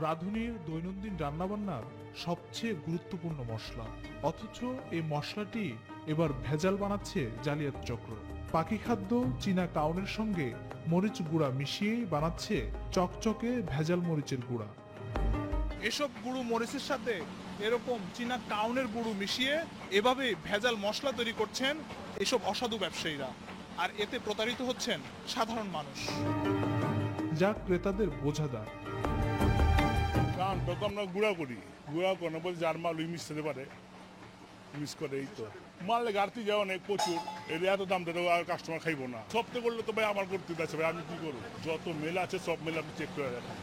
রাঁধুনির দৈনন্দিন রান্নাবান্নার সবচেয়ে গুরুত্বপূর্ণ মশলা, অথচ এই মশলাটি এবার ভেজাল বানাচ্ছে জালিয়াত চক্র। পাখি খাদ্য চীনা কাউনের সঙ্গে মরিচ গুঁড়া মিশিয়েই বানাচ্ছে চকচকে ভেজাল মরিচের গুঁড়া। এসব গুঁড়ো মরিচের সাথে এরকম চীনা কাউনের গুঁড়ো মিশিয়ে এভাবে ভেজাল মশলা তৈরি করছেন এসব অসাধু ব্যবসায়ীরা, আর এতে প্রতারিত হচ্ছেন সাধারণ মানুষ, যা ক্রেতাদের বোঝাদার। কারণটা তো আমরা গুঁড়া করি, গুঁড়া করে বলছি যার মাল ওই মিশতে পারে, মিস করে। এই তো মারলে গাড়তি যায় অনেক প্রচুর, এর এত দাম দেবো আর কাস্টমার খাইবো না। সপ্তাহে করলে তো ভাই আমার করতে যাচ্ছে ভাই, আমি কি করবো? যত মেল আছে সব মেল আপনি চেক করে রাখেন,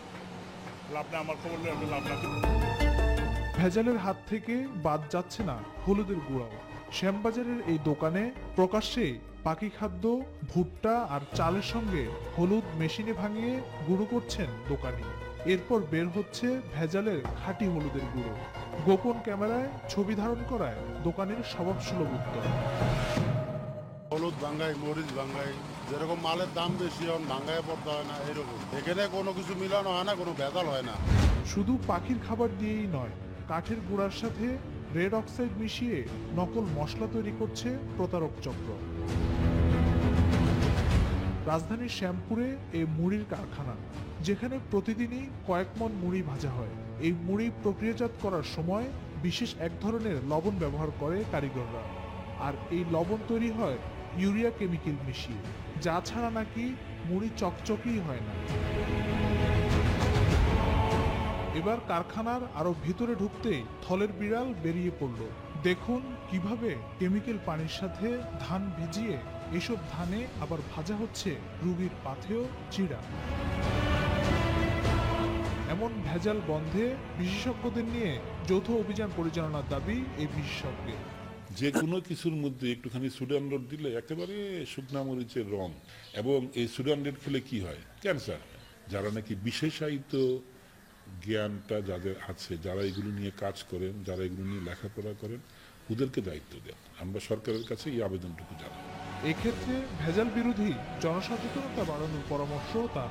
লাভ না আমার খবর নেই, লাভ না। ভেজালের হাত থেকে বাদ যাচ্ছে না হলুদের গুঁড়াও। শ্যামবাজারের এই দোকানে প্রকাশ্যে পাখি খাদ্য, ভুট্টা আর চালের সঙ্গে হলুদ মেশিনে ভাঙিয়ে গুঁড়ো করছেন দোকানি। এরপর বের হচ্ছে ভেজালের খাঁটি হলুদের গুঁড়ো। গোপন ক্যামেরায় ছবি ধারণ করায় দোকানের স্বভাবসুলভ উত্তর। হলুদ ভাঙ্গাই, মরিচ ভাঙ্গাই, যেরকম মালের দাম বেশি এখন ভাঙ্গায় পড়তে হয় না, এরকম এখানে কোনো কিছু মিলানো হয় না, কোনো ভেজাল হয় না। শুধু পাখির খাবার দিয়েই নয়, কাঠের গুঁড়ার সাথে রেড অক্সাইড মিশিয়ে নকল মশলা তৈরি করছে প্রতারক চক্র। রাজধানীর শ্যামপুরে এই মুড়ির কারখানা, যেখানে প্রতিদিনই কয়েক মণ মুড়ি ভাজা হয়। এই মুড়ি প্রক্রিয়াজাত করার সময় বিশেষ এক ধরনের লবণ ব্যবহার করে কারিগররা, আর এই লবণ তৈরি হয় ইউরিয়া কেমিক্যাল মিশিয়ে, যা ছাড়া নাকি মুড়ি চকচকেই হয় না। এবার কারখানার আরো ভিতরে ঢুকতেই থলের বিড়াল বেরিয়ে পড়ল। দেখুন কিভাবে কেমিক্যাল পানির সাথে ধান ভিজিয়ে এসব ধানে আবার ভাজা হচ্ছে রুগীর পাথেয় চিড়া। এমন ভেজাল বন্ধে বিশেষজ্ঞদের নিয়ে যৌথ অভিযান পরিচালনার দাবি এই বিশেষজ্ঞের। যে কোনো কিছুর মধ্যে একটুখানি সুডান রোড দিলে একেবারে শুকনা মরিচের রং, এবং এই সুডান রোড খেলে কি হয়? ক্যান্সার। যারা নাকি বিশেষায়িত জ্ঞানটা যাদের আছে, যারা এগুলো নিয়ে কাজ করেন, যারা এগুলো নিয়ে লেখাপড়া করেন, ওদেরকে দায়িত্ব দেন। আমরা সরকারের কাছে এই আবেদনটুকু জানাই। এক্ষেত্রে ভেজাল বিরোধী জনসচেতনতা বাড়ানোর পরামর্শ তার।